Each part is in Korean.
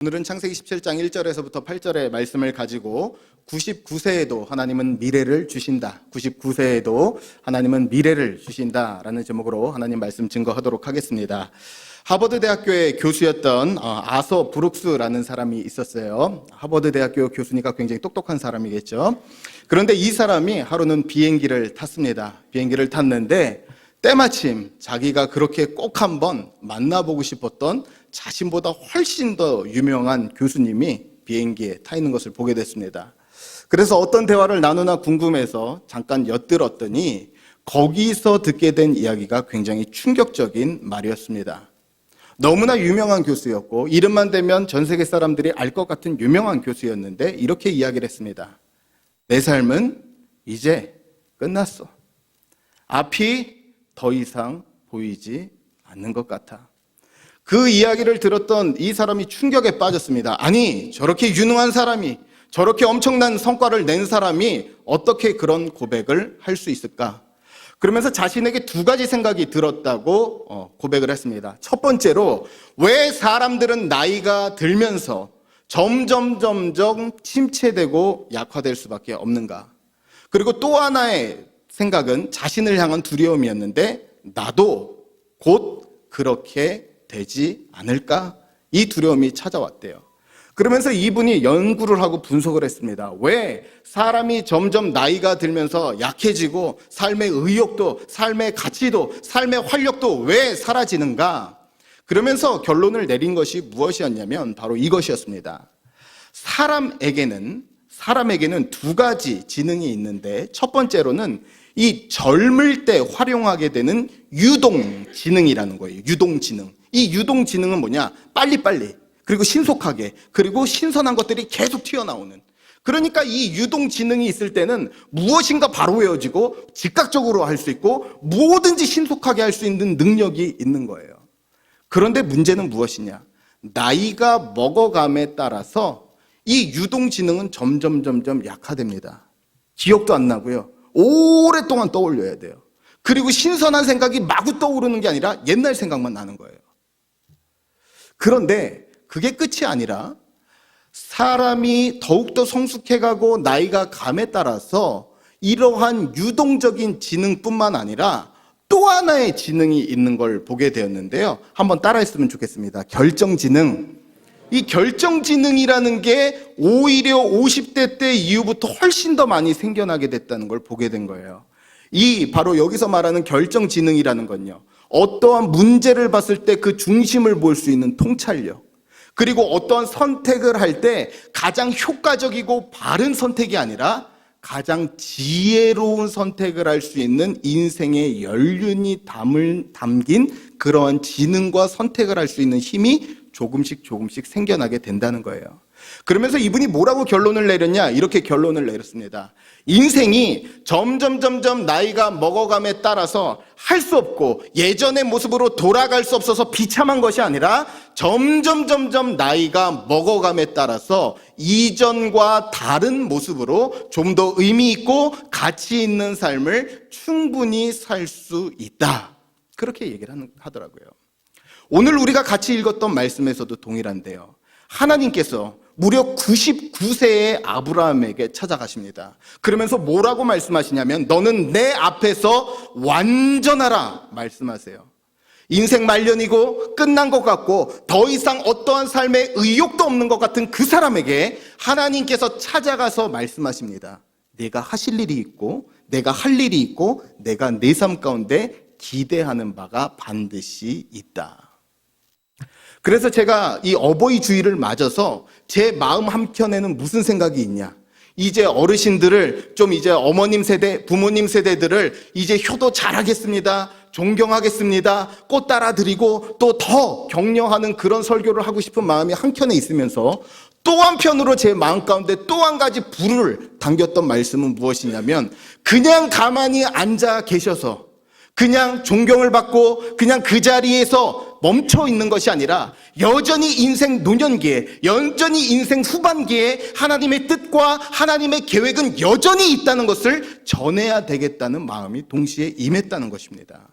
오늘은 창세기 17장 1절에서부터 8절의 말씀을 가지고 99세에도 하나님은 미래를 주신다. 99세에도 하나님은 미래를 주신다라는 제목으로 하나님 말씀 증거하도록 하겠습니다. 하버드 대학교의 교수였던 아서 브룩스라는 사람이 있었어요. 하버드 대학교 교수니까 굉장히 똑똑한 사람이겠죠. 그런데 이 사람이 하루는 비행기를 탔습니다. 비행기를 탔는데 때마침 자기가 그렇게 꼭 한번 만나보고 싶었던 자신보다 훨씬 더 유명한 교수님이 비행기에 타 있는 것을 보게 됐습니다. 그래서 어떤 대화를 나누나 궁금해서 잠깐 엿들었더니 거기서 듣게 된 이야기가 굉장히 충격적인 말이었습니다. 너무나 유명한 교수였고 이름만 대면 전 세계 사람들이 알 것 같은 유명한 교수였는데 이렇게 이야기를 했습니다. 내 삶은 이제 끝났어. 앞이 더 이상 보이지 않는 것 같아. 그 이야기를 들었던 이 사람이 충격에 빠졌습니다. 아니, 저렇게 유능한 사람이, 저렇게 엄청난 성과를 낸 사람이 어떻게 그런 고백을 할 수 있을까? 그러면서 자신에게 두 가지 생각이 들었다고 고백을 했습니다. 첫 번째로, 왜 사람들은 나이가 들면서 점점 침체되고 약화될 수밖에 없는가? 그리고 또 하나의 생각은 자신을 향한 두려움이었는데 나도 곧 그렇게 되지 않을까? 이 두려움이 찾아왔대요. 그러면서 이분이 연구를 하고 분석을 했습니다. 왜 사람이 점점 나이가 들면서 약해지고 삶의 의욕도, 삶의 가치도, 삶의 활력도 왜 사라지는가? 그러면서 결론을 내린 것이 무엇이었냐면 바로 이것이었습니다. 사람에게는 두 가지 지능이 있는데 첫 번째로는 이 젊을 때 활용하게 되는 유동지능이라는 거예요. 유동지능. 이 유동지능은 뭐냐? 빨리빨리, 그리고 신속하게, 그리고 신선한 것들이 계속 튀어나오는. 그러니까 이 유동지능이 있을 때는 무엇인가 바로 외워지고 즉각적으로 할 수 있고 뭐든지 신속하게 할 수 있는 능력이 있는 거예요. 그런데 문제는 무엇이냐? 나이가 먹어감에 따라서 이 유동지능은 점점 약화됩니다. 기억도 안 나고요. 오랫동안 떠올려야 돼요. 그리고 신선한 생각이 마구 떠오르는 게 아니라 옛날 생각만 나는 거예요. 그런데 그게 끝이 아니라 사람이 더욱더 성숙해가고 나이가 감에 따라서 이러한 유동적인 지능뿐만 아니라 또 하나의 지능이 있는 걸 보게 되었는데요. 한번 따라했으면 좋겠습니다. 결정지능. 이 결정지능이라는 게 오히려 50대 때 이후부터 훨씬 더 많이 생겨나게 됐다는 걸 보게 된 거예요. 이 바로 여기서 말하는 결정지능이라는 건요, 어떠한 문제를 봤을 때 그 중심을 볼 수 있는 통찰력, 그리고 어떠한 선택을 할 때 가장 효과적이고 바른 선택이 아니라 가장 지혜로운 선택을 할 수 있는 인생의 연륜이 담긴 그러한 지능과 선택을 할 수 있는 힘이 조금씩 생겨나게 된다는 거예요. 그러면서 이분이 뭐라고 결론을 내렸냐? 이렇게 결론을 내렸습니다. 인생이 점점 나이가 먹어감에 따라서 할 수 없고 예전의 모습으로 돌아갈 수 없어서 비참한 것이 아니라 점점 나이가 먹어감에 따라서 이전과 다른 모습으로 좀 더 의미 있고 가치 있는 삶을 충분히 살 수 있다. 그렇게 얘기를 하더라고요. 오늘 우리가 같이 읽었던 말씀에서도 동일한데요. 하나님께서 무려 99세의 아브라함에게 찾아가십니다. 그러면서 뭐라고 말씀하시냐면 너는 내 앞에서 완전하라 말씀하세요. 인생 말년이고 끝난 것 같고 더 이상 어떠한 삶의 의욕도 없는 것 같은 그 사람에게 하나님께서 찾아가서 말씀하십니다. 내가 하실 일이 있고 내가 할 일이 있고 내가 내 삶 가운데 기대하는 바가 반드시 있다. 그래서 제가 이 어버이 주일을 맞아서 제 마음 한켠에는 무슨 생각이 있냐? 이제 어르신들을 좀 이제 어머님 세대, 부모님 세대들을 이제 효도 잘하겠습니다. 존경하겠습니다. 꽃 따라드리고 또 더 격려하는 그런 설교를 하고 싶은 마음이 한켠에 있으면서 또 한편으로 제 마음 가운데 또 한 가지 불을 당겼던 말씀은 무엇이냐면 그냥 가만히 앉아 계셔서 그냥 존경을 받고 그냥 그 자리에서 멈춰 있는 것이 아니라 여전히 인생 노년기에, 여전히 인생 후반기에 하나님의 뜻과 하나님의 계획은 여전히 있다는 것을 전해야 되겠다는 마음이 동시에 임했다는 것입니다.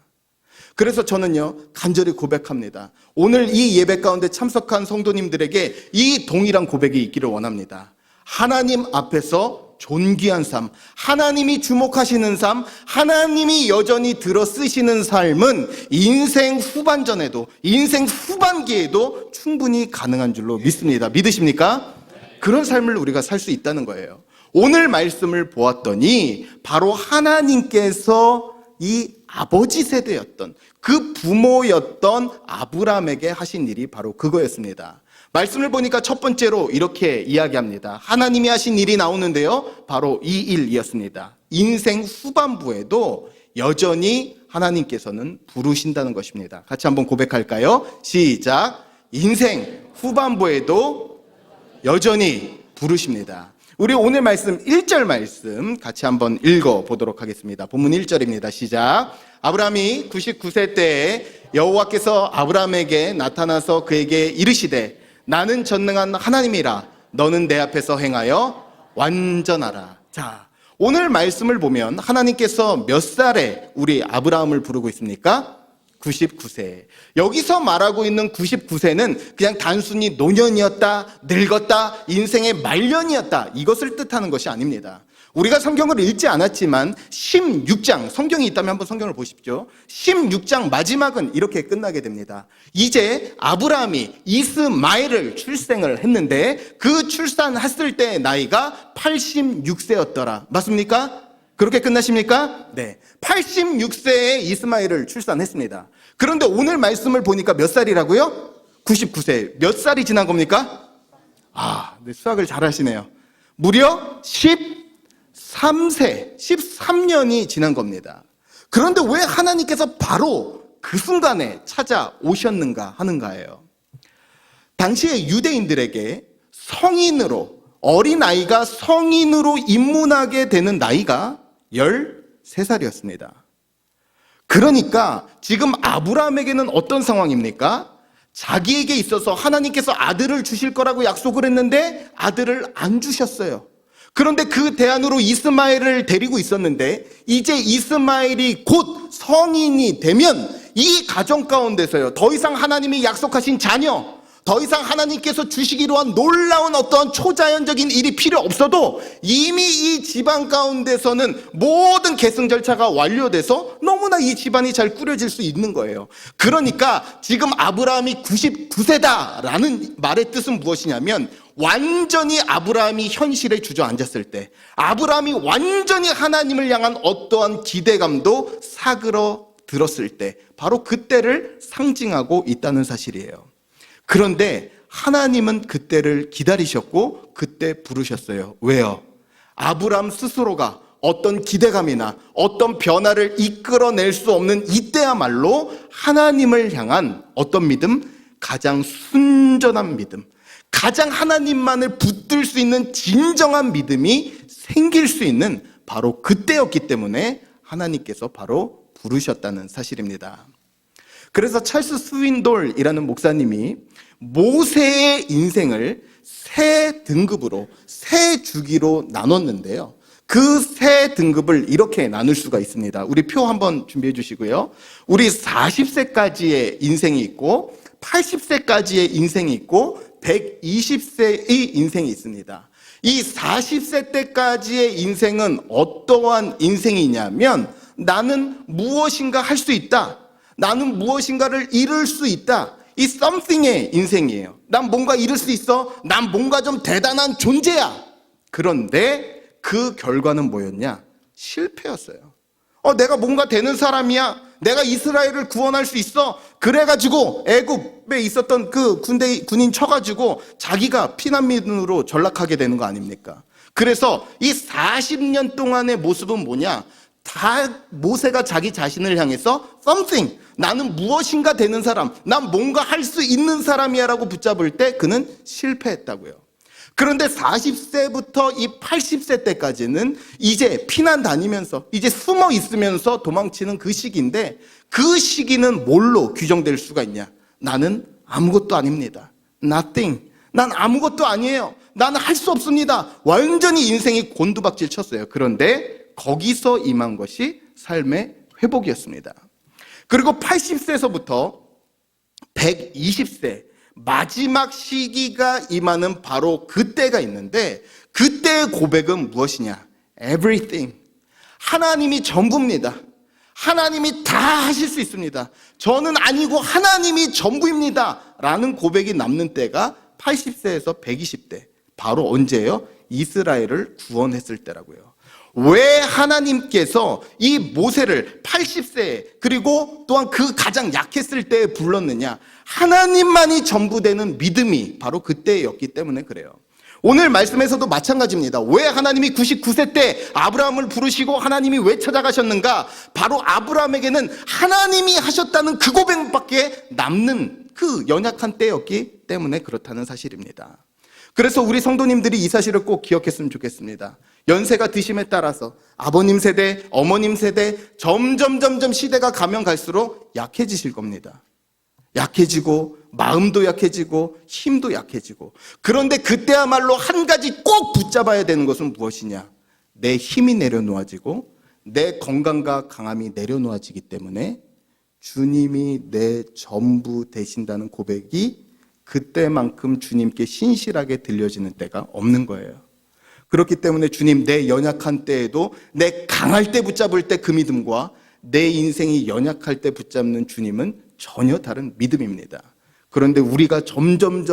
그래서 저는요, 간절히 고백합니다. 오늘 이 예배 가운데 참석한 성도님들에게 이 동일한 고백이 있기를 원합니다. 하나님 앞에서 존귀한 삶, 하나님이 주목하시는 삶, 하나님이 여전히 들어 쓰시는 삶은 인생 후반전에도, 인생 후반기에도 충분히 가능한 줄로 믿습니다. 믿으십니까? 그런 삶을 우리가 살 수 있다는 거예요. 오늘 말씀을 보았더니 바로 하나님께서 이 아버지 세대였던, 그 부모였던 아브라함에게 하신 일이 바로 그거였습니다. 말씀을 보니까 첫 번째로 이렇게 이야기합니다. 하나님이 하신 일이 나오는데요, 바로 이 일이었습니다. 인생 후반부에도 여전히 하나님께서는 부르신다는 것입니다. 같이 한번 고백할까요? 시작. 인생 후반부에도 여전히 부르십니다. 우리 오늘 말씀 1절 말씀 같이 한번 읽어보도록 하겠습니다. 본문 1절입니다. 시작. 아브라함이 99세 때에 여호와께서 아브라함에게 나타나서 그에게 이르시되 나는 전능한 하나님이라 너는 내 앞에서 행하여 완전하라. 자, 오늘 말씀을 보면 하나님께서 몇 살에 우리 아브라함을 부르고 있습니까? 99세. 여기서 말하고 있는 99세는 그냥 단순히 노년이었다, 늙었다, 인생의 말년이었다, 이것을 뜻하는 것이 아닙니다. 우리가 성경을 읽지 않았지만 16장, 성경이 있다면 한번 성경을 보십시오. 16장 마지막은 이렇게 끝나게 됩니다. 이제 아브라함이 이스마엘을 출생을 했는데 그 출산했을 때의 나이가 86세였더라. 맞습니까? 그렇게 끝나십니까? 네. 86세에 이스마엘을 출산했습니다. 그런데 오늘 말씀을 보니까 몇 살이라고요? 99세. 몇 살이 지난 겁니까? 네, 수학을 잘 하시네요. 무려 13세, 13년이 지난 겁니다. 그런데 왜 하나님께서 바로 그 순간에 찾아오셨는가 하는가예요. 당시에 유대인들에게 성인으로, 어린아이가 성인으로 입문하게 되는 나이가 13살이었습니다. 그러니까 지금 아브라함에게는 어떤 상황입니까? 자기에게 있어서 하나님께서 아들을 주실 거라고 약속을 했는데 아들을 안 주셨어요. 그런데 그 대안으로 이스마엘을 데리고 있었는데 이제 이스마엘이 곧 성인이 되면 이 가정 가운데서요, 더 이상 하나님이 약속하신 자녀, 더 이상 하나님께서 주시기로 한 놀라운 어떠한 초자연적인 일이 필요 없어도 이미 이 집안 가운데서는 모든 계승 절차가 완료돼서 너무나 이 집안이 잘 꾸려질 수 있는 거예요. 그러니까 지금 아브라함이 99세다라는 말의 뜻은 무엇이냐면 완전히 아브라함이 현실에 주저앉았을 때, 아브라함이 완전히 하나님을 향한 어떠한 기대감도 사그러들었을 때, 바로 그때를 상징하고 있다는 사실이에요. 그런데 하나님은 그때를 기다리셨고 그때 부르셨어요. 왜요? 아브라함 스스로가 어떤 기대감이나 어떤 변화를 이끌어낼 수 없는 이때야말로 하나님을 향한 어떤 믿음? 가장 순전한 믿음, 가장 하나님만을 붙들 수 있는 진정한 믿음이 생길 수 있는 바로 그때였기 때문에 하나님께서 바로 부르셨다는 사실입니다. 그래서 찰스 스윈돌이라는 목사님이 모세의 인생을 세 등급으로, 세 주기로 나눴는데요. 그 세 등급을 이렇게 나눌 수가 있습니다. 우리 표 한번 준비해 주시고요. 우리 40세까지의 인생이 있고 80세까지의 인생이 있고 120세의 인생이 있습니다. 이 40세 때까지의 인생은 어떠한 인생이냐면 나는 무엇인가 할 수 있다, 나는 무엇인가를 이룰 수 있다, 이 something의 인생이에요. 난 뭔가 이룰 수 있어, 난 뭔가 좀 대단한 존재야. 그런데 그 결과는 뭐였냐? 실패였어요. 내가 뭔가 되는 사람이야, 내가 이스라엘을 구원할 수 있어, 그래가지고 애굽에 있었던 그 군인 쳐가지고 자기가 피난민으로 전락하게 되는 거 아닙니까? 그래서 이 40년 동안의 모습은 뭐냐? 다 모세가 자기 자신을 향해서 something, 나는 무엇인가 되는 사람, 난 뭔가 할 수 있는 사람이야 라고 붙잡을 때 그는 실패했다고요. 그런데 40세부터 이 80세 때까지는 이제 피난 다니면서 이제 숨어 있으면서 도망치는 그 시기인데, 그 시기는 뭘로 규정될 수가 있냐? 나는 아무것도 아닙니다. Nothing. 난 아무것도 아니에요. 나는 할 수 없습니다. 완전히 인생이 곤두박질 쳤어요. 그런데 거기서 임한 것이 삶의 회복이었습니다. 그리고 80세에서부터 120세 마지막 시기가 임하는 바로 그때가 있는데, 그때의 고백은 무엇이냐? Everything. 하나님이 전부입니다. 하나님이 다 하실 수 있습니다. 저는 아니고 하나님이 전부입니다 라는 고백이 남는 때가 80세에서 120대. 바로 언제예요? 이스라엘을 구원했을 때라고요. 왜 하나님께서 이 모세를 80세 그리고 또한 그 가장 약했을 때에 불렀느냐? 하나님만이 전부되는 믿음이 바로 그때였기 때문에 그래요. 오늘 말씀에서도 마찬가지입니다. 왜 하나님이 99세 때 아브라함을 부르시고 하나님이 왜 찾아가셨는가? 바로 아브라함에게는 하나님이 하셨다는 그 고백밖에 남는 그 연약한 때였기 때문에 그렇다는 사실입니다. 그래서 우리 성도님들이 이 사실을 꼭 기억했으면 좋겠습니다. 연세가 드심에 따라서 아버님 세대, 어머님 세대 점점 시대가 가면 갈수록 약해지실 겁니다. 약해지고 마음도 약해지고 힘도 약해지고. 그런데 그때야말로 한 가지 꼭 붙잡아야 되는 것은 무엇이냐? 내 힘이 내려놓아지고 내 건강과 강함이 내려놓아지기 때문에 주님이 내 전부 되신다는 고백이 그때만큼 주님께 신실하게 들려지는 때가 없는 거예요. 그렇기 때문에 주님, 내 연약한 때에도 내 강할 때 붙잡을 때 그 믿음과 내 인생이 연약할 때 붙잡는 주님은 전혀 다른 믿음입니다. 그런데 우리가 점점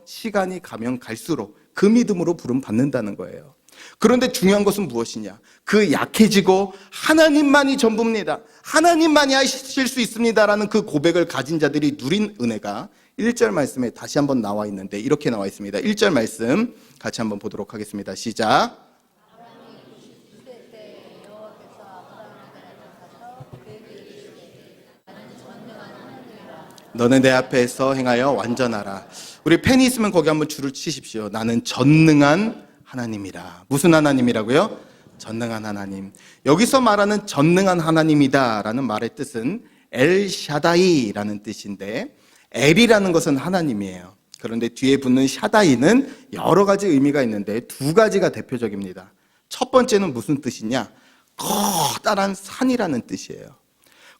시간이 가면 갈수록 그 믿음으로 부름 받는다는 거예요. 그런데 중요한 것은 무엇이냐? 그 약해지고 하나님만이 전부입니다, 하나님만이 하실 수 있습니다라는 그 고백을 가진 자들이 누린 은혜가 1절 말씀에 다시 한번 나와 있는데 이렇게 나와 있습니다. 1절 말씀 같이 한번 보도록 하겠습니다. 시작. 너는 내 앞에서 행하여 완전하라. 우리 펜이 있으면 거기 한번 줄을 치십시오. 나는 전능한 하나님이라. 무슨 하나님이라고요? 전능한 하나님. 여기서 말하는 전능한 하나님이다 라는 말의 뜻은 엘샤다이라는 뜻인데, 엘이라는 것은 하나님이에요. 그런데 뒤에 붙는 샤다이는 여러 가지 의미가 있는데 두 가지가 대표적입니다. 첫 번째는 무슨 뜻이냐? 커다란 산이라는 뜻이에요.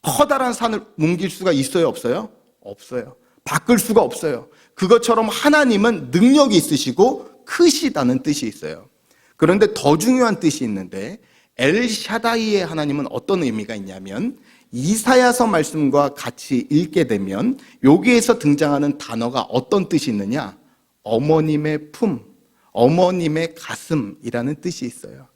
커다란 산을 옮길 수가 있어요, 없어요? 없어요. 바꿀 수가 없어요. 그것처럼 하나님은 능력이 있으시고 크시다는 뜻이 있어요. 그런데 더 중요한 뜻이 있는데, 엘샤다이의 하나님은 어떤 의미가 있냐면, 이사야서 말씀과 같이 읽게 되면 여기에서 등장하는 단어가 어떤 뜻이 있느냐? 어머님의 품, 어머님의 가슴이라는 뜻이 있어요.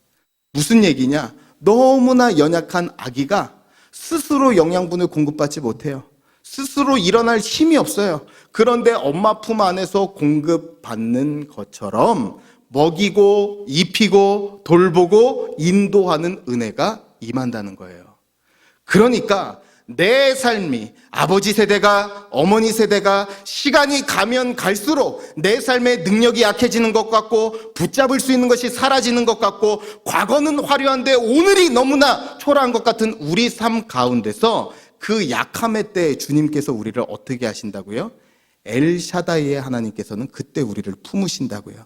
무슨 얘기냐? 너무나 연약한 아기가 스스로 영양분을 공급받지 못해요. 스스로 일어날 힘이 없어요. 그런데 엄마 품 안에서 공급받는 것처럼 먹이고 입히고 돌보고 인도하는 은혜가 임한다는 거예요. 그러니까 내 삶이, 아버지 세대가, 어머니 세대가 시간이 가면 갈수록 내 삶의 능력이 약해지는 것 같고 붙잡을 수 있는 것이 사라지는 것 같고 과거는 화려한데 오늘이 너무나 초라한 것 같은 우리 삶 가운데서 그 약함의 때에 주님께서 우리를 어떻게 하신다고요? 엘샤다이의 하나님께서는 그때 우리를 품으신다고요.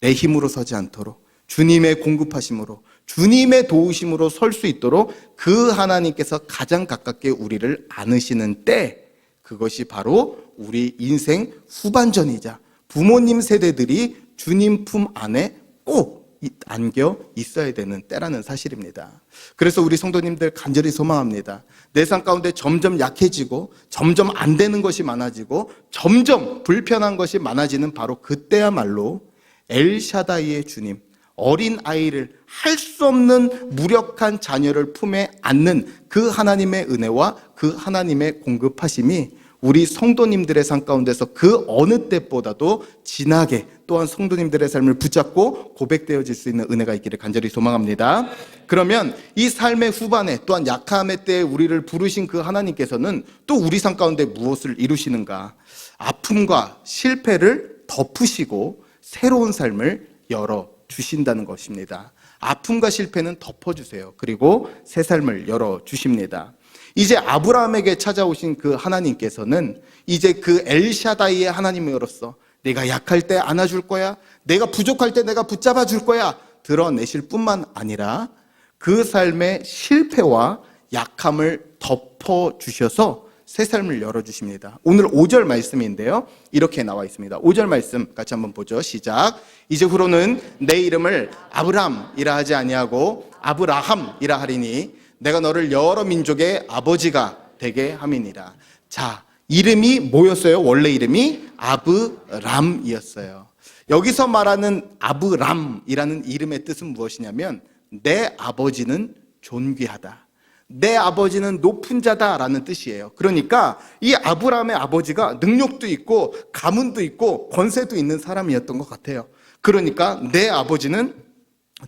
내 힘으로 서지 않도록 주님의 공급하심으로, 주님의 도우심으로 설 수 있도록 그 하나님께서 가장 가깝게 우리를 안으시는 때, 그것이 바로 우리 인생 후반전이자 부모님 세대들이 주님 품 안에 꼭 안겨 있어야 되는 때라는 사실입니다. 그래서 우리 성도님들 간절히 소망합니다. 내 삶 가운데 점점 약해지고 점점 안 되는 것이 많아지고 점점 불편한 것이 많아지는 바로 그때야말로 엘샤다이의 주님, 어린 아이를 할 수 없는 무력한 자녀를 품에 안는 그 하나님의 은혜와 그 하나님의 공급하심이 우리 성도님들의 삶 가운데서 그 어느 때보다도 진하게 또한 성도님들의 삶을 붙잡고 고백되어질 수 있는 은혜가 있기를 간절히 소망합니다. 그러면 이 삶의 후반에 또한 약함의 때에 우리를 부르신 그 하나님께서는 또 우리 삶 가운데 무엇을 이루시는가? 아픔과 실패를 덮으시고 새로운 삶을 열어주신다는 것입니다. 아픔과 실패는 덮어주세요. 그리고 새 삶을 열어주십니다. 이제 아브라함에게 찾아오신 그 하나님께서는 이제 그 엘샤다이의 하나님으로서 내가 약할 때 안아줄 거야, 내가 부족할 때 내가 붙잡아 줄 거야 드러내실 뿐만 아니라 그 삶의 실패와 약함을 덮어주셔서 새 삶을 열어주십니다. 오늘 5절 말씀인데요. 이렇게 나와 있습니다. 5절 말씀 같이 한번 보죠. 시작. 이제 후로는 내 이름을 아브람이라 하지 아니하고 아브라함이라 하리니 내가 너를 여러 민족의 아버지가 되게 함이니라. 자, 이름이 뭐였어요? 원래 이름이 아브람이었어요. 여기서 말하는 아브람이라는 이름의 뜻은 무엇이냐면 내 아버지는 존귀하다, 내 아버지는 높은 자다라는 뜻이에요. 그러니까 이 아브라함의 아버지가 능력도 있고 가문도 있고 권세도 있는 사람이었던 것 같아요. 그러니까 내 아버지는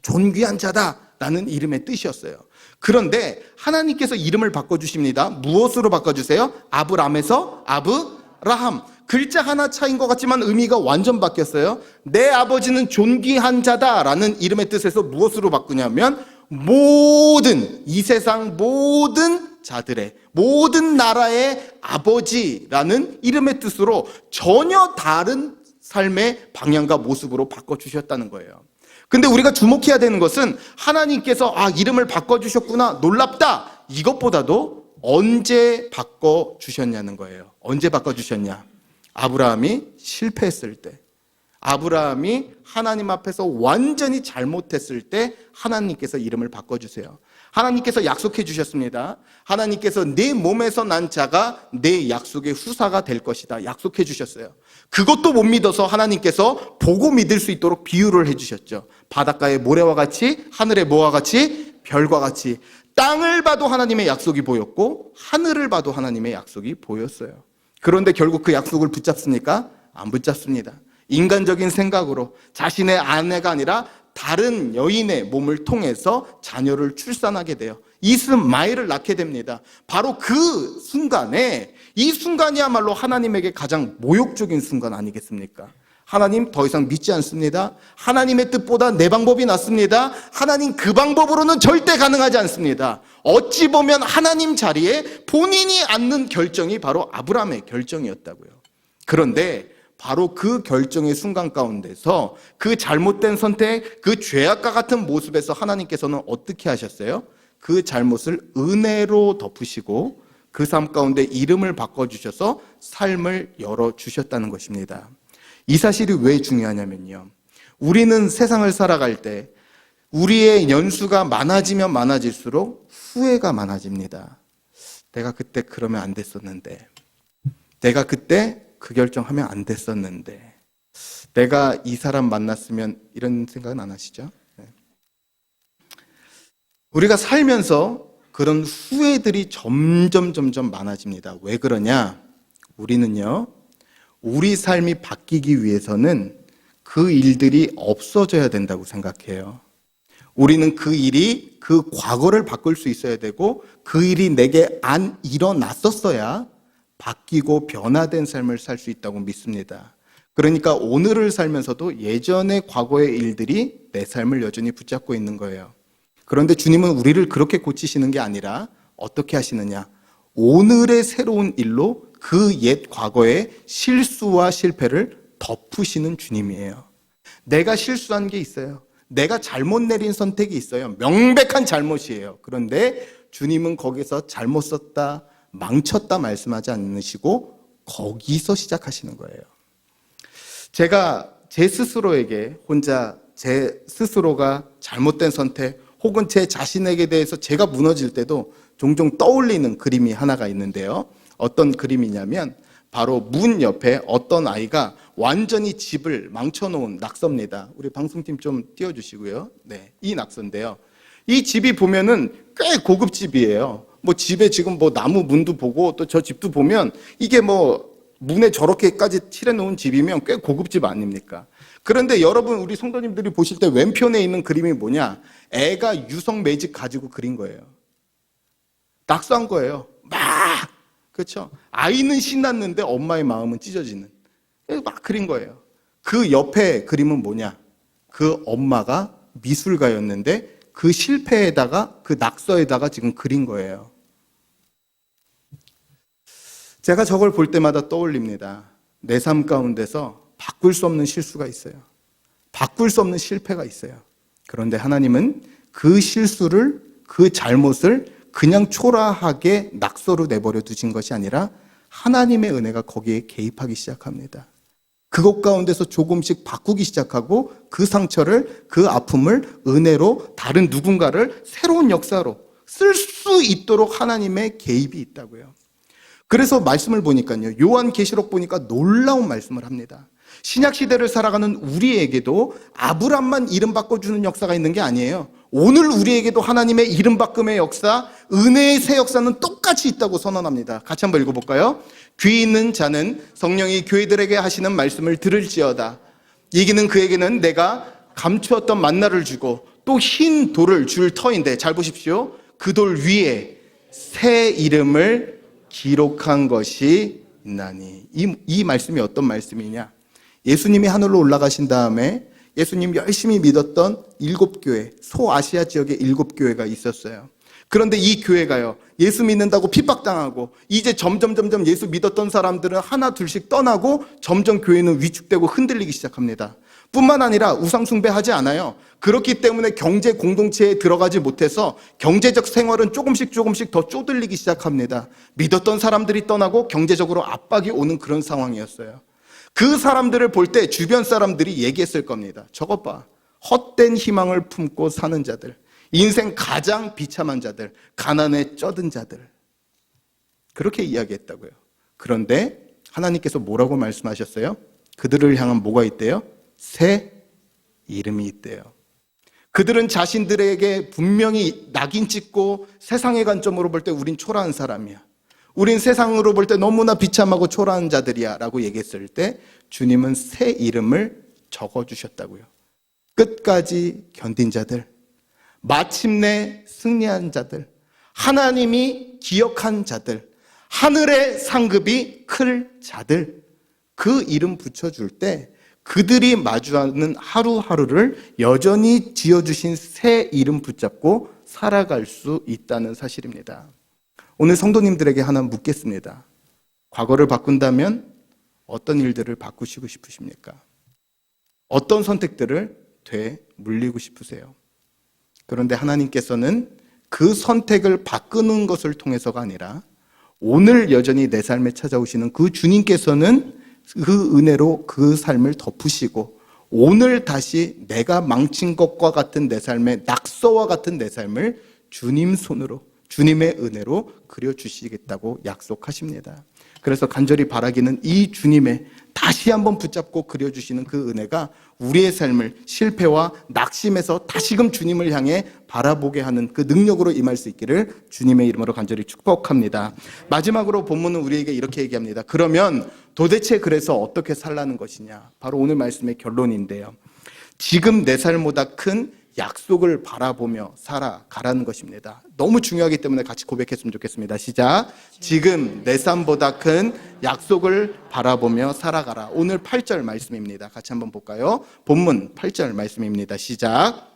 존귀한 자다라는 이름의 뜻이었어요. 그런데 하나님께서 이름을 바꿔주십니다. 무엇으로 바꿔주세요? 아브람에서 아브라함. 글자 하나 차이인 것 같지만 의미가 완전 바뀌었어요. 내 아버지는 존귀한 자다라는 이름의 뜻에서 무엇으로 바꾸냐면 모든, 이 세상 모든 자들의, 모든 나라의 아버지라는 이름의 뜻으로 전혀 다른 삶의 방향과 모습으로 바꿔주셨다는 거예요. 근데 우리가 주목해야 되는 것은 하나님께서 이름을 바꿔주셨구나, 놀랍다, 이것보다도 언제 바꿔주셨냐는 거예요. 언제 바꿔주셨냐? 아브라함이 실패했을 때, 아브라함이 하나님 앞에서 완전히 잘못했을 때 하나님께서 이름을 바꿔주세요. 하나님께서 약속해 주셨습니다. 하나님께서 네 몸에서 난 자가 내 약속의 후사가 될 것이다, 약속해 주셨어요. 그것도 못 믿어서 하나님께서 보고 믿을 수 있도록 비유를 해 주셨죠. 바닷가의 모래와 같이, 하늘의 뭐와 같이, 별과 같이. 땅을 봐도 하나님의 약속이 보였고 하늘을 봐도 하나님의 약속이 보였어요. 그런데 결국 그 약속을 붙잡습니까? 안 붙잡습니다. 인간적인 생각으로 자신의 아내가 아니라 다른 여인의 몸을 통해서 자녀를 출산하게 돼요. 이스마엘을 낳게 됩니다. 바로 그 순간에, 이 순간이야말로 하나님에게 가장 모욕적인 순간 아니겠습니까? 하나님 더 이상 믿지 않습니다. 하나님의 뜻보다 내 방법이 낫습니다. 하나님 그 방법으로는 절대 가능하지 않습니다. 어찌 보면 하나님 자리에 본인이 앉는 결정이 바로 아브라함의 결정이었다고요. 그런데 바로 그 결정의 순간 가운데서 그 잘못된 선택, 그 죄악과 같은 모습에서 하나님께서는 어떻게 하셨어요? 그 잘못을 은혜로 덮으시고 그 삶 가운데 이름을 바꿔주셔서 삶을 열어주셨다는 것입니다. 이 사실이 왜 중요하냐면요, 우리는 세상을 살아갈 때 우리의 연수가 많아지면 많아질수록 후회가 많아집니다. 내가 그때 그러면 안 됐었는데, 내가 그때 그 결정하면 안 됐었는데, 내가 이 사람 만났으면, 이런 생각은 안 하시죠? 네. 우리가 살면서 그런 후회들이 점점 많아집니다. 왜 그러냐? 우리는요, 우리 삶이 바뀌기 위해서는 그 일들이 없어져야 된다고 생각해요. 우리는 그 일이, 그 과거를 바꿀 수 있어야 되고 그 일이 내게 안 일어났었어야 바뀌고 변화된 삶을 살 수 있다고 믿습니다. 그러니까 오늘을 살면서도 예전의 과거의 일들이 내 삶을 여전히 붙잡고 있는 거예요. 그런데 주님은 우리를 그렇게 고치시는 게 아니라 어떻게 하시느냐? 오늘의 새로운 일로 그 옛 과거의 실수와 실패를 덮으시는 주님이에요. 내가 실수한 게 있어요. 내가 잘못 내린 선택이 있어요. 명백한 잘못이에요. 그런데 주님은 거기서 잘못 썼다, 망쳤다 말씀하지 않으시고 거기서 시작하시는 거예요. 제가 제 스스로에게 혼자 제 스스로가 잘못된 선택 혹은 제 자신에게 대해서 제가 무너질 때도 종종 떠올리는 그림이 하나가 있는데요. 어떤 그림이냐면 바로 문 옆에 어떤 아이가 완전히 집을 망쳐놓은 낙서입니다. 우리 방송팀 좀 띄워주시고요. 네, 이 낙서인데요. 이 집이 보면은 꽤 고급 집이에요. 뭐 집에 지금 뭐 나무 문도 보고 또 저 집도 보면 이게 뭐 문에 저렇게까지 칠해놓은 집이면 꽤 고급집 아닙니까? 그런데 여러분, 우리 성도님들이 보실 때 왼편에 있는 그림이 뭐냐? 애가 유성 매직 가지고 그린 거예요. 낙서한 거예요. 막! 그렇죠? 아이는 신났는데 엄마의 마음은 찢어지는. 막 그린 거예요. 그 옆에 그림은 뭐냐? 그 엄마가 미술가였는데 그 실패에다가, 그 낙서에다가 지금 그린 거예요. 제가 저걸 볼 때마다 떠올립니다. 내 삶 가운데서 바꿀 수 없는 실수가 있어요. 바꿀 수 없는 실패가 있어요. 그런데 하나님은 그 실수를, 그 잘못을 그냥 초라하게 낙서로 내버려 두신 것이 아니라 하나님의 은혜가 거기에 개입하기 시작합니다. 그것 가운데서 조금씩 바꾸기 시작하고 그 상처를, 그 아픔을 은혜로 다른 누군가를 새로운 역사로 쓸 수 있도록 하나님의 개입이 있다고요. 그래서 말씀을 보니까요, 요한계시록 보니까 놀라운 말씀을 합니다. 신약 시대를 살아가는 우리에게도 아브람만 이름 바꿔주는 역사가 있는 게 아니에요. 오늘 우리에게도 하나님의 이름 바꿈의 역사, 은혜의 새 역사는 똑같이 있다고 선언합니다. 같이 한번 읽어볼까요? 귀 있는 자는 성령이 교회들에게 하시는 말씀을 들을지어다. 이기는 그에게는 내가 감추었던 만나를 주고 또 흰 돌을 줄 터인데, 잘 보십시오. 그 돌 위에 새 이름을 기록한 것이 있나니. 이 말씀이 어떤 말씀이냐? 예수님이 하늘로 올라가신 다음에 예수님 열심히 믿었던 7교회, 소아시아 지역에 7교회가 있었어요. 그런데 이 교회가요, 예수 믿는다고 핍박당하고 이제 점점 예수 믿었던 사람들은 하나 둘씩 떠나고 점점 교회는 위축되고 흔들리기 시작합니다. 뿐만 아니라 우상 숭배하지 않아요. 그렇기 때문에 경제 공동체에 들어가지 못해서 경제적 생활은 조금씩 더 쪼들리기 시작합니다. 믿었던 사람들이 떠나고 경제적으로 압박이 오는 그런 상황이었어요. 그 사람들을 볼 때 주변 사람들이 얘기했을 겁니다. 저것 봐, 헛된 희망을 품고 사는 자들, 인생 가장 비참한 자들, 가난에 쩌든 자들, 그렇게 이야기했다고요. 그런데 하나님께서 뭐라고 말씀하셨어요? 그들을 향한 뭐가 있대요? 새 이름이 있대요. 그들은 자신들에게 분명히 낙인 찍고 세상의 관점으로 볼 때 우린 초라한 사람이야, 우린 세상으로 볼 때 너무나 비참하고 초라한 자들이야 라고 얘기했을 때 주님은 새 이름을 적어주셨다고요. 끝까지 견딘 자들, 마침내 승리한 자들, 하나님이 기억한 자들, 하늘의 상급이 클 자들, 그 이름 붙여줄 때 그들이 마주하는 하루하루를 여전히 지어주신 새 이름 붙잡고 살아갈 수 있다는 사실입니다. 오늘 성도님들에게 하나 묻겠습니다. 과거를 바꾼다면 어떤 일들을 바꾸시고 싶으십니까? 어떤 선택들을 되물리고 싶으세요? 그런데 하나님께서는 그 선택을 바꾸는 것을 통해서가 아니라 오늘 여전히 내 삶에 찾아오시는 그 주님께서는 그 은혜로 그 삶을 덮으시고 오늘 다시 내가 망친 것과 같은 내 삶의 낙서와 같은 내 삶을 주님 손으로, 주님의 은혜로 그려주시겠다고 약속하십니다. 그래서 간절히 바라기는 이 주님의 다시 한번 붙잡고 그려주시는 그 은혜가 우리의 삶을 실패와 낙심에서 다시금 주님을 향해 바라보게 하는 그 능력으로 임할 수 있기를 주님의 이름으로 간절히 축복합니다. 마지막으로 본문은 우리에게 이렇게 얘기합니다. 그러면 도대체 그래서 어떻게 살라는 것이냐? 바로 오늘 말씀의 결론인데요. 지금 내 삶보다 큰 약속을 바라보며 살아가라는 것입니다. 너무 중요하기 때문에 같이 고백했으면 좋겠습니다. 시작. 지금 내 삶보다 큰 약속을 바라보며 살아가라. 오늘 8절 말씀입니다. 같이 한번 볼까요? 본문 8절 말씀입니다. 시작.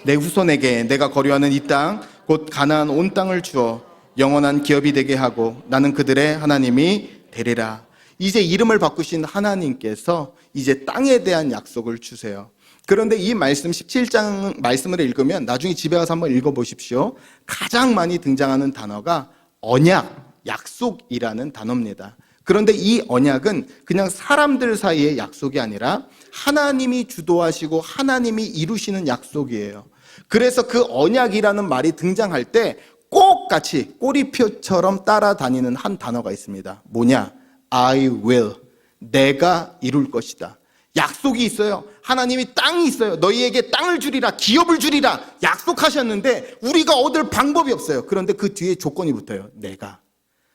내 후손에게 내가 거류하는 이 땅, 곧 가나안 온 땅을 주어 영원한 기업이 되게 하고 나는 그들의 하나님이 되리라. 이제 이름을 바꾸신 하나님께서 이제 땅에 대한 약속을 주세요. 그런데 이 말씀 17장 말씀을 읽으면 나중에 집에 가서 한번 읽어보십시오. 가장 많이 등장하는 단어가 언약, 약속이라는 단어입니다. 그런데 이 언약은 그냥 사람들 사이의 약속이 아니라 하나님이 주도하시고 하나님이 이루시는 약속이에요. 그래서 그 언약이라는 말이 등장할 때 꼭 같이 꼬리표처럼 따라다니는 한 단어가 있습니다. 뭐냐? I will. 내가 이룰 것이다. 약속이 있어요. 하나님이 땅이 있어요. 너희에게 땅을 주리라, 기업을 주리라 약속하셨는데 우리가 얻을 방법이 없어요. 그런데 그 뒤에 조건이 붙어요. 내가.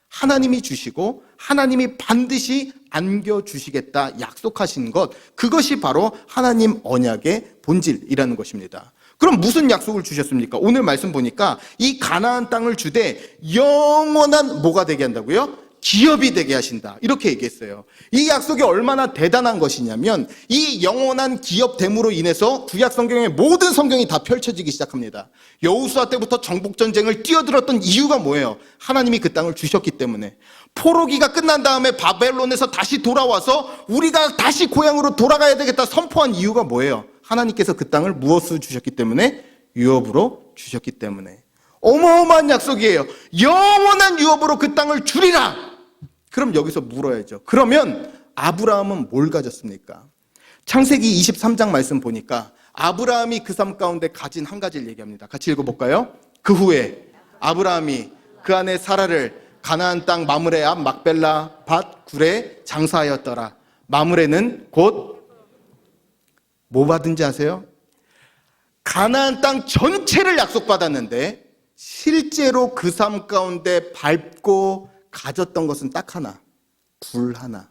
하나님이 주시고 하나님이 반드시 안겨주시겠다 약속하신 것, 그것이 바로 하나님 언약의 본질이라는 것입니다. 그럼 무슨 약속을 주셨습니까? 오늘 말씀 보니까 이 가나안 땅을 주되 영원한 뭐가 되게 한다고요? 기업이 되게 하신다. 이렇게 얘기했어요. 이 약속이 얼마나 대단한 것이냐면 이 영원한 기업됨으로 인해서 구약 성경의 모든 성경이 다 펼쳐지기 시작합니다. 여호수아 때부터 정복전쟁을 뛰어들었던 이유가 뭐예요? 하나님이 그 땅을 주셨기 때문에. 포로기가 끝난 다음에 바벨론에서 다시 돌아와서 우리가 다시 고향으로 돌아가야 되겠다 선포한 이유가 뭐예요? 하나님께서 그 땅을 무엇으로 주셨기 때문에? 유업으로 주셨기 때문에. 어마어마한 약속이에요. 영원한 유업으로 그 땅을 주리라. 그럼 여기서 물어야죠. 그러면 아브라함은 뭘 가졌습니까? 창세기 23장 말씀 보니까 아브라함이 그 삶 가운데 가진 한 가지를 얘기합니다. 같이 읽어볼까요? 그 후에 아브라함이 그 아내 사라를 가나안 땅 마므레 앞 막벨라 밭 굴에 장사하였더라. 마므레는 곧 뭐 받은지 아세요? 가나안 땅 전체를 약속받았는데 실제로 그 삶 가운데 밟고 가졌던 것은 딱 하나, 굴 하나.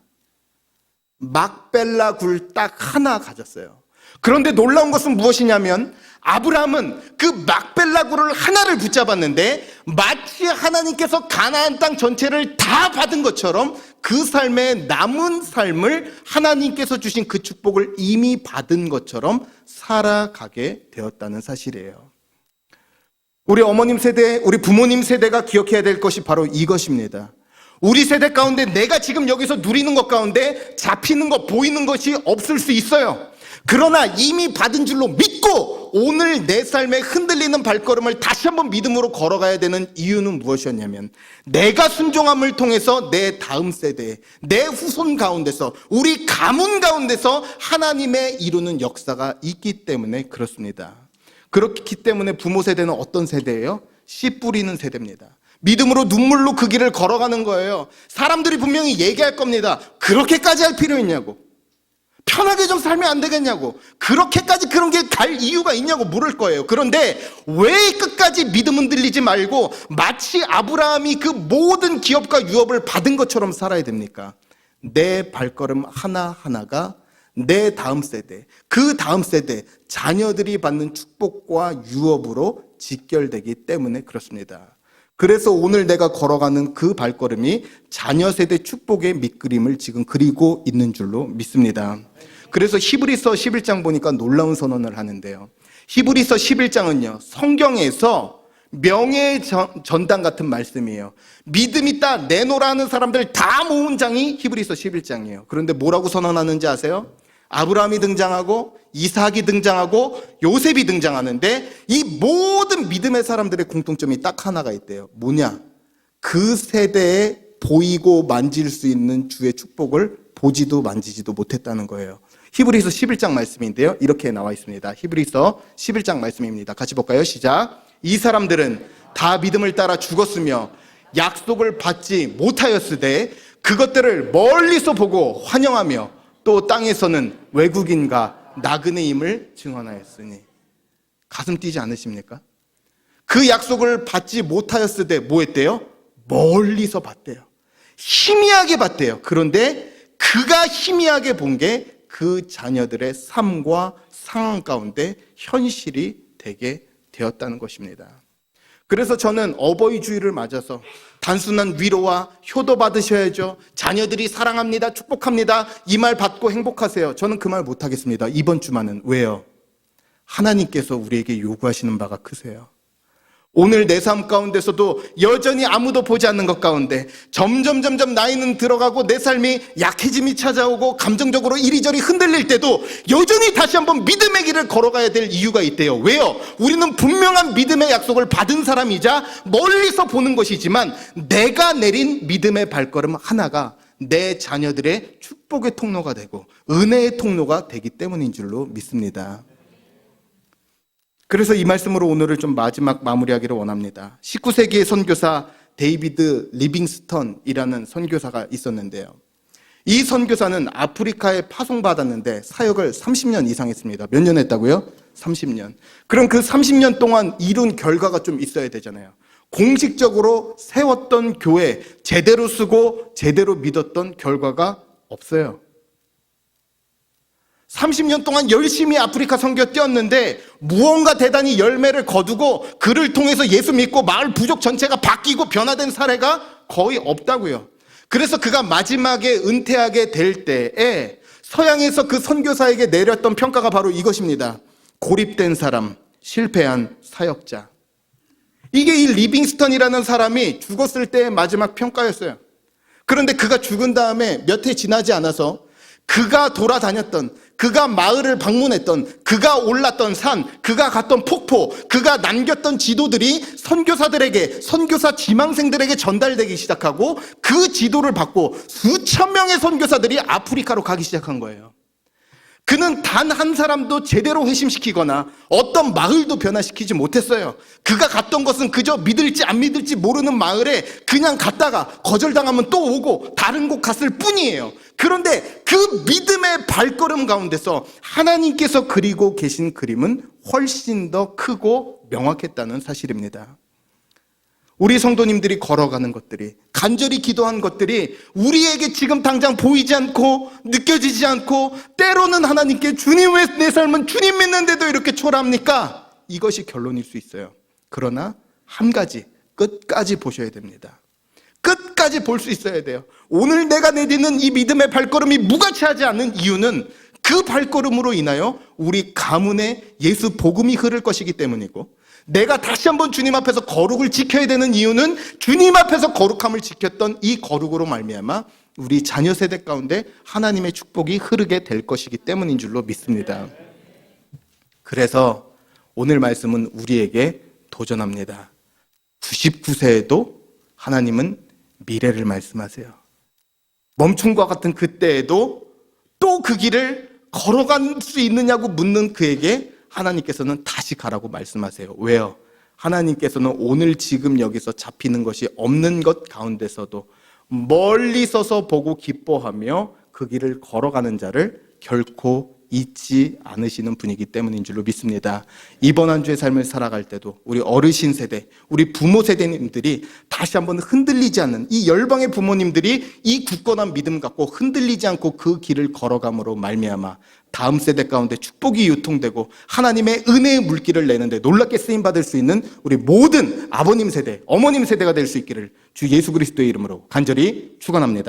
막벨라 굴 딱 하나 가졌어요. 그런데 놀라운 것은 무엇이냐면 아브라함은 그 막벨라 굴을 하나를 붙잡았는데 마치 하나님께서 가나안 땅 전체를 다 받은 것처럼 그 삶의 남은 삶을 하나님께서 주신 그 축복을 이미 받은 것처럼 살아가게 되었다는 사실이에요. 우리 어머님 세대, 우리 부모님 세대가 기억해야 될 것이 바로 이것입니다. 우리 세대 가운데 내가 지금 여기서 누리는 것 가운데 잡히는 것, 보이는 것이 없을 수 있어요. 그러나 이미 받은 줄로 믿고 오늘 내 삶에 흔들리는 발걸음을 다시 한번 믿음으로 걸어가야 되는 이유는 무엇이었냐면 내가 순종함을 통해서 내 다음 세대, 내 후손 가운데서, 우리 가문 가운데서 하나님의 이루는 역사가 있기 때문에 그렇습니다. 그렇기 때문에 부모 세대는 어떤 세대예요? 씨 뿌리는 세대입니다. 믿음으로 눈물로 그 길을 걸어가는 거예요. 사람들이 분명히 얘기할 겁니다. 그렇게까지 할 필요 있냐고, 편하게 좀 살면 안 되겠냐고, 그렇게까지 그런 게 갈 이유가 있냐고 물을 거예요. 그런데 왜 끝까지 믿음 흔들리지 말고 마치 아브라함이 그 모든 기업과 유업을 받은 것처럼 살아야 됩니까? 내 발걸음 하나하나가 내 다음 세대, 그 다음 세대, 자녀들이 받는 축복과 유업으로 직결되기 때문에 그렇습니다. 그래서 오늘 내가 걸어가는 그 발걸음이 자녀 세대 축복의 밑그림을 지금 그리고 있는 줄로 믿습니다. 그래서 히브리서 11장 보니까 놀라운 선언을 하는데요. 히브리서 11장은요, 성경에서 명예의 전당 같은 말씀이에요. 믿음 있다 내놓으라 하는 사람들 다 모은 장이 히브리서 11장이에요. 그런데 뭐라고 선언하는지 아세요? 아브라함이 등장하고 이삭이 등장하고 요셉이 등장하는데 이 모든 믿음의 사람들의 공통점이 딱 하나가 있대요. 뭐냐? 그 세대에 보이고 만질 수 있는 주의 축복을 보지도 만지지도 못했다는 거예요. 히브리서 11장 말씀인데요, 이렇게 나와 있습니다. 히브리서 11장 말씀입니다. 같이 볼까요? 시작. 이 사람들은 다 믿음을 따라 죽었으며 약속을 받지 못하였으되 그것들을 멀리서 보고 환영하며 또 땅에서는 외국인과 나그네임을 증언하였으니. 가슴 뛰지 않으십니까? 그 약속을 받지 못하였으되 뭐 했대요? 멀리서 봤대요. 희미하게 봤대요. 그런데 그가 희미하게 본 게 그 자녀들의 삶과 상황 가운데 현실이 되게 되었다는 것입니다. 그래서 저는 어버이 주일을 맞아서 단순한 위로와 효도 받으셔야죠, 자녀들이 사랑합니다, 축복합니다, 이 말 받고 행복하세요, 저는 그 말 못하겠습니다. 이번 주만은. 왜요? 하나님께서 우리에게 요구하시는 바가 크세요. 오늘 내 삶 가운데서도 여전히 아무도 보지 않는 것 가운데 점점 나이는 들어가고 내 삶이 약해짐이 찾아오고 감정적으로 이리저리 흔들릴 때도 여전히 다시 한번 믿음의 길을 걸어가야 될 이유가 있대요. 왜요? 우리는 분명한 믿음의 약속을 받은 사람이자 멀리서 보는 것이지만 내가 내린 믿음의 발걸음 하나가 내 자녀들의 축복의 통로가 되고 은혜의 통로가 되기 때문인 줄로 믿습니다. 그래서 이 말씀으로 오늘을 좀 마지막 마무리하기를 원합니다. 19세기의 선교사 데이비드 리빙스턴이라는 선교사가 있었는데요. 이 선교사는 아프리카에 파송받았는데 사역을 30년 이상 했습니다. 몇 년 했다고요? 30년. 그럼 그 30년 동안 이룬 결과가 좀 있어야 되잖아요. 공식적으로 세웠던 교회, 제대로 쓰고 제대로 믿었던 결과가 없어요. 30년 동안 열심히 아프리카 선교 뛰었는데 무언가 대단히 열매를 거두고 그를 통해서 예수 믿고 마을 부족 전체가 바뀌고 변화된 사례가 거의 없다고요. 그래서 그가 마지막에 은퇴하게 될 때에 서양에서 그 선교사에게 내렸던 평가가 바로 이것입니다. 고립된 사람, 실패한 사역자. 이게 이 리빙스턴이라는 사람이 죽었을 때의 마지막 평가였어요. 그런데 그가 죽은 다음에 몇 해 지나지 않아서 그가 돌아다녔던, 그가 마을을 방문했던, 그가 올랐던 산, 그가 갔던 폭포, 그가 남겼던 지도들이 선교사들에게, 선교사 지망생들에게 전달되기 시작하고 그 지도를 받고 수천 명의 선교사들이 아프리카로 가기 시작한 거예요. 그는 단 한 사람도 제대로 회심시키거나 어떤 마을도 변화시키지 못했어요. 그가 갔던 것은 그저 믿을지 안 믿을지 모르는 마을에 그냥 갔다가 거절당하면 또 오고 다른 곳 갔을 뿐이에요. 그런데 그 믿음의 발걸음 가운데서 하나님께서 그리고 계신 그림은 훨씬 더 크고 명확했다는 사실입니다. 우리 성도님들이 걸어가는 것들이, 간절히 기도한 것들이 우리에게 지금 당장 보이지 않고 느껴지지 않고, 때로는 하나님께 주님, 왜 내 삶은 주님 믿는데도 이렇게 초라합니까? 이것이 결론일 수 있어요. 그러나 한 가지 끝까지 보셔야 됩니다. 끝까지 볼 수 있어야 돼요. 오늘 내가 내딛는 이 믿음의 발걸음이 무가치하지 않는 이유는 그 발걸음으로 인하여 우리 가문에 예수 복음이 흐를 것이기 때문이고, 내가 다시 한번 주님 앞에서 거룩을 지켜야 되는 이유는 주님 앞에서 거룩함을 지켰던 이 거룩으로 말미암아 우리 자녀 세대 가운데 하나님의 축복이 흐르게 될 것이기 때문인 줄로 믿습니다. 그래서 오늘 말씀은 우리에게 도전합니다. 99세에도 하나님은 미래를 말씀하세요. 멈춤과 같은 그때에도 또 그 길을 걸어갈 수 있느냐고 묻는 그에게 하나님께서는 다시 가라고 말씀하세요. 왜요? 하나님께서는 오늘 지금 여기서 잡히는 것이 없는 것 가운데서도 멀리 서서 보고 기뻐하며 그 길을 걸어가는 자를 결코 잊지 않으시는 분이기 때문인 줄로 믿습니다. 이번 한 주의 삶을 살아갈 때도 우리 어르신 세대, 우리 부모 세대님들이 다시 한번 흔들리지 않는, 이 열방의 부모님들이 이 굳건한 믿음 갖고 흔들리지 않고 그 길을 걸어감으로 말미암아 다음 세대 가운데 축복이 유통되고 하나님의 은혜의 물길을 내는데 놀랍게 쓰임받을 수 있는 우리 모든 아버님 세대, 어머님 세대가 될 수 있기를 주 예수 그리스도의 이름으로 간절히 축원합니다.